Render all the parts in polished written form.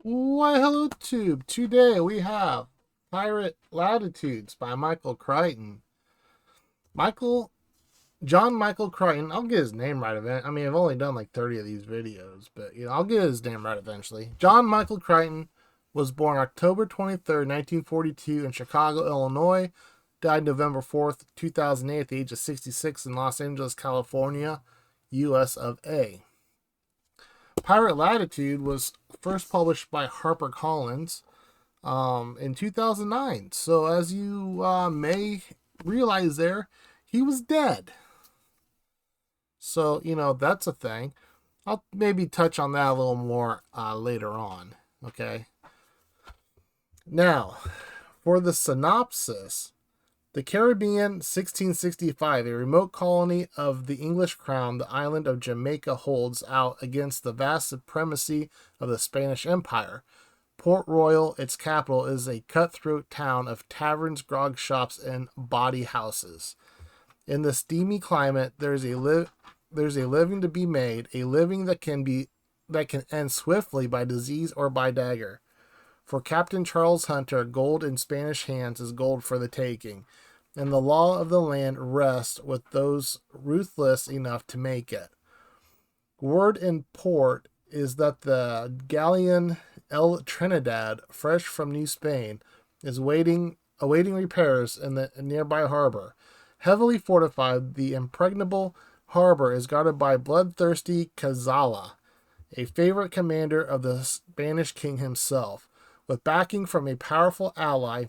Why, hello, Tube. Today we have Pirate Latitudes by Michael Crichton. Michael, John Michael Crichton. I'll get his name right eventually. I mean, I've only done like 30 of these videos, but I'll get his name right eventually. John Michael Crichton was born October 23rd, 1942, in Chicago, Illinois. Died November 4th, 2008, at the age of 66 in Los Angeles, California, US of A. Pirate Latitude was first published by HarperCollins in 2009. So, as you may realize, he was dead. So, that's a thing. I'll maybe touch on that a little more later on. Okay. Now, for the synopsis, the Caribbean, 1665, a remote colony of the English crown, the island of Jamaica holds out against the vast supremacy of the Spanish Empire. Port Royal, its capital, is a cutthroat town of taverns, grog shops, and bawdy houses. In the steamy climate, there's a living to be made, a living that can end swiftly by disease or by dagger. For Captain Charles Hunter, gold in Spanish hands is gold for the taking, and the law of the land rests with those ruthless enough to make it. Word in port is that the galleon El Trinidad, fresh from New Spain, is awaiting repairs in the nearby harbor. Heavily fortified, the impregnable harbor is guarded by bloodthirsty Cazalla, a favorite commander of the Spanish king himself. With backing from a powerful ally,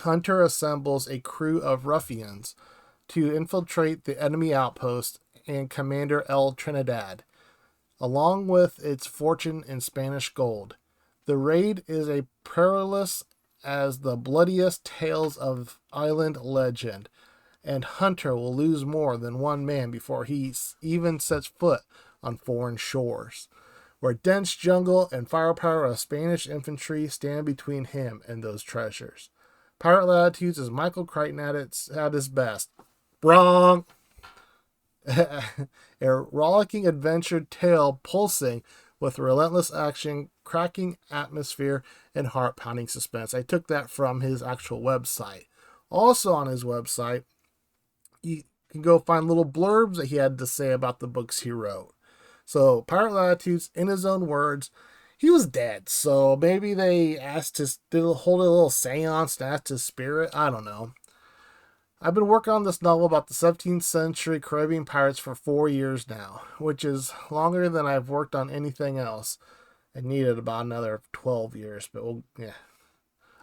Hunter assembles a crew of ruffians to infiltrate the enemy outpost and Commander El Trinidad, along with its fortune in Spanish gold. The raid is as perilous as the bloodiest tales of island legend, and Hunter will lose more than one man before he even sets foot on foreign shores, where dense jungle and firepower of Spanish infantry stand between him and those treasures. Pirate Latitudes is Michael Crichton at his best. Wrong! A rollicking adventure tale pulsing with relentless action, cracking atmosphere, and heart-pounding suspense. I took that from his actual website. Also on his website, you can go find little blurbs that he had to say about the books he wrote. So, Pirate Latitudes, in his own words, he was dead. So maybe they asked hold a little seance to ask his spirit. I don't know. I've been working on this novel about the 17th century Caribbean pirates for 4 years now, which is longer than I've worked on anything else. I needed about another 12 years, but yeah.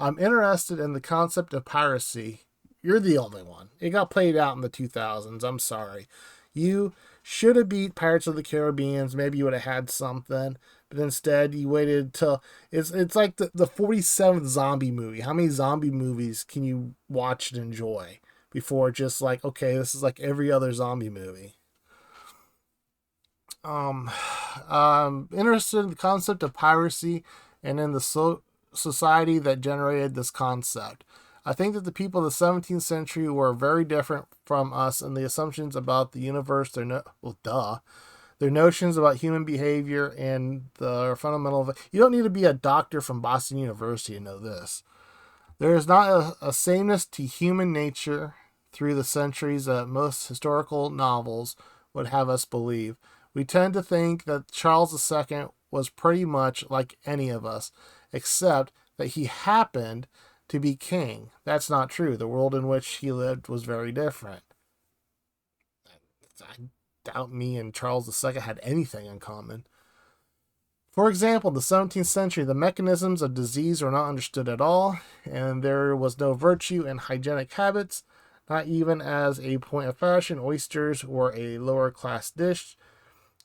I'm interested in the concept of piracy. You're the only one. It got played out in the 2000s. I'm sorry. You should have beat Pirates of the Caribbean. Maybe you would have had something, but instead you waited till it's like the 47th zombie movie. How many zombie movies can you watch and enjoy before just like, okay, this is like every other zombie movie? I'm interested in the concept of piracy and in the society that generated this concept. I think that the people of the 17th century were very different from us in the assumptions about the universe, their notions about human behavior and the fundamental. You don't need to be a doctor from Boston University to know this. There is not a sameness to human nature through the centuries that most historical novels would have us believe. We tend to think that Charles II was pretty much like any of us, except that he happened to be king. That's not true. The world in which he lived was very different. I doubt me and Charles II had anything in common. For example, in the 17th century, the mechanisms of disease were not understood at all, and there was no virtue in hygienic habits. Not even as a point of fashion, oysters were a lower class dish,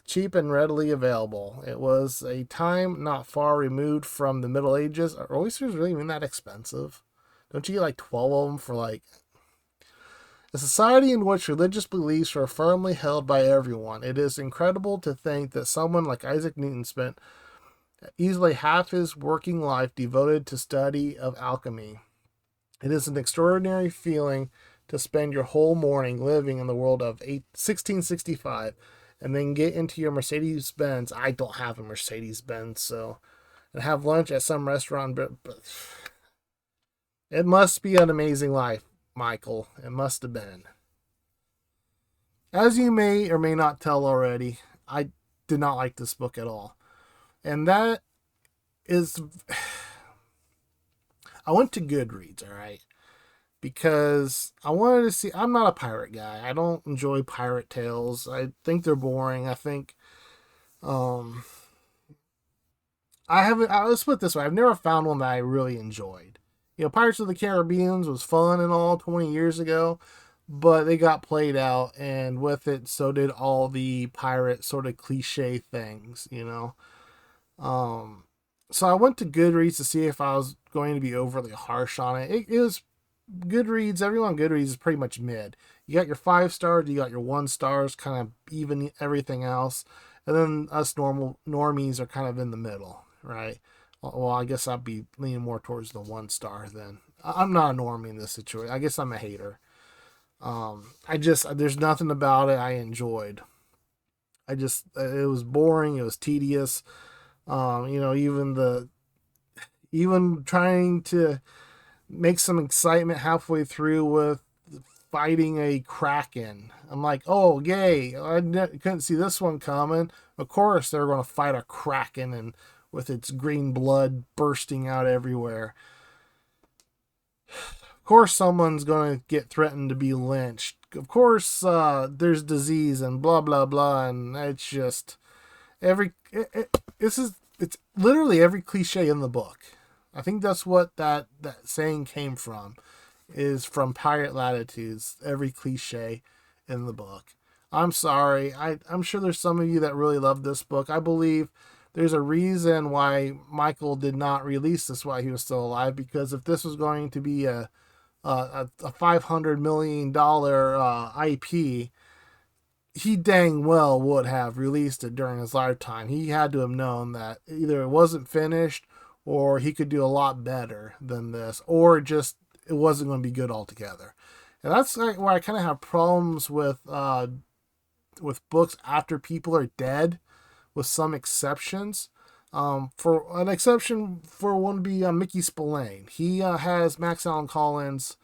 cheap and readily available. It was a time not far removed from the Middle Ages. Are oysters really even that expensive? Don't you get like 12 of them for like a society in which religious beliefs were firmly held by everyone? It is incredible to think that someone like Isaac Newton spent easily half his working life devoted to study of alchemy. It is an extraordinary feeling to spend your whole morning living in the world of 1665 and then get into your Mercedes Benz. I don't have a Mercedes Benz, so and have lunch at some restaurant. But it must be an amazing life, Michael. It must have been. As you may or may not tell already, I did not like this book at all. And that is. I went to Goodreads, all right? Because I wanted to see. I'm not a pirate guy. I don't enjoy pirate tales. I think they're boring. I think. Um, I haven't. Let's put it this way: I've never found one that I really enjoyed. Pirates of the Caribbean was fun and all 20 years ago, but they got played out, and with it, so did all the pirate sort of cliche things. Um, so I went to Goodreads to see if I was going to be overly harsh on it. It was Goodreads. Everyone on Goodreads is pretty much mid. You got your 5 stars, you got your 1 stars, kind of even everything else, and then us normal normies are kind of in the middle, right? Well, I guess I'd be leaning more towards the 1 star then. I'm not a normie in this situation. I guess I'm a hater. There's nothing about it I enjoyed. It was boring. It was tedious. Even trying to make some excitement halfway through with fighting a kraken. I'm like, oh, yay! Couldn't see this one coming. Of course, they're going to fight a kraken and with its green blood bursting out everywhere. Of course, someone's going to get threatened to be lynched. Of course, there's disease and blah blah blah, and it's just it's literally every cliche in the book. I think that's what that saying came from, is from Pirate Latitudes. Every cliche in the book. I'm sorry. I'm sure there's some of you that really love this book. I believe there's a reason why Michael did not release this while he was still alive, because if this was going to be a $500 million IP, he dang well would have released it during his lifetime. He had to have known that either it wasn't finished or he could do a lot better than this, or just it wasn't going to be good altogether. And that's like where I kind of have problems with books after people are dead, with some exceptions. For an exception for one would be Mickey Spillane. He has Max Allan Collins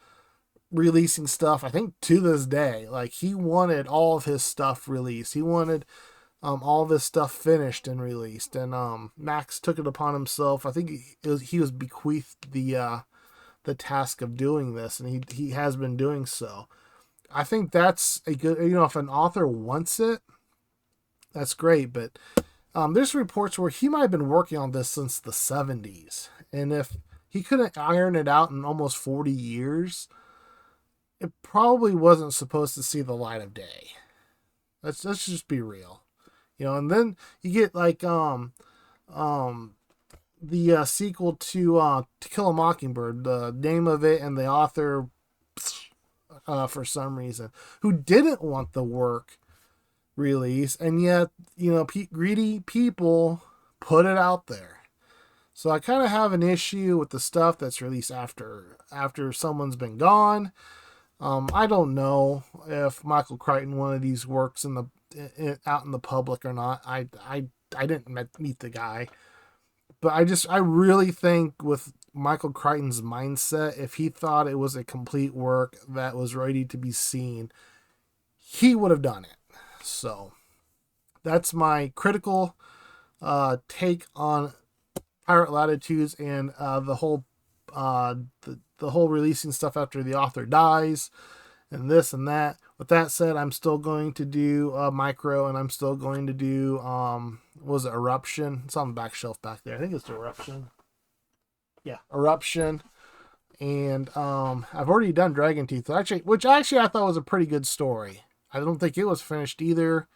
releasing stuff, I think, to this day. Like, he wanted all of his stuff released. He wanted all of his stuff finished and released. And Max took it upon himself. I think he was bequeathed the task of doing this, and he has been doing so. I think that's a good, if an author wants it, that's great. But there's reports where he might have been working on this since the 70s. And if he couldn't iron it out in almost 40 years, it probably wasn't supposed to see the light of day. Let's just be real. And then you get like the sequel to Kill a Mockingbird, the name of it and the author, for some reason, who didn't want the work released, and yet greedy people put it out there. So I kind of have an issue with the stuff that's released after someone's been gone. I don't know if Michael Crichton wanted these works out in the public or not. I didn't meet the guy, but I really think with Michael Crichton's mindset, if he thought it was a complete work that was ready to be seen, he would have done it. So that's my critical take on Pirate Latitudes and the whole releasing stuff after the author dies and this and that. With that said, I'm still going to do Micro, and I'm still going to do was it Eruption? It's on the back shelf back there. I think it's Eruption. Yeah, Eruption. And I've already done Dragon Teeth, which I thought was a pretty good story. I don't think it was finished either,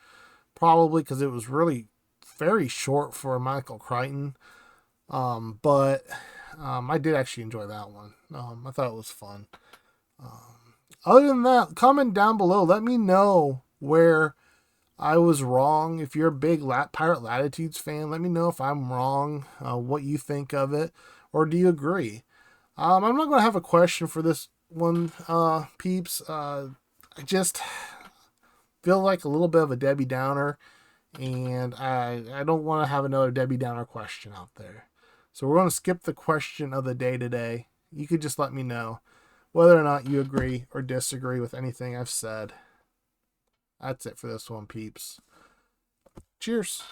probably because it was really very short for Michael Crichton. But I did actually enjoy that one. I thought it was fun. Other than that, comment down below. Let me know where I was wrong. If you're a big Pirate Latitudes fan, let me know if I'm wrong, what you think of it, or do you agree? I'm not going to have a question for this one, peeps. I just feel like a little bit of a Debbie Downer, and I don't want to have another Debbie Downer question out there. So we're going to skip the question of the day today. You could just let me know whether or not you agree or disagree with anything I've said. That's it for this one, peeps. Cheers.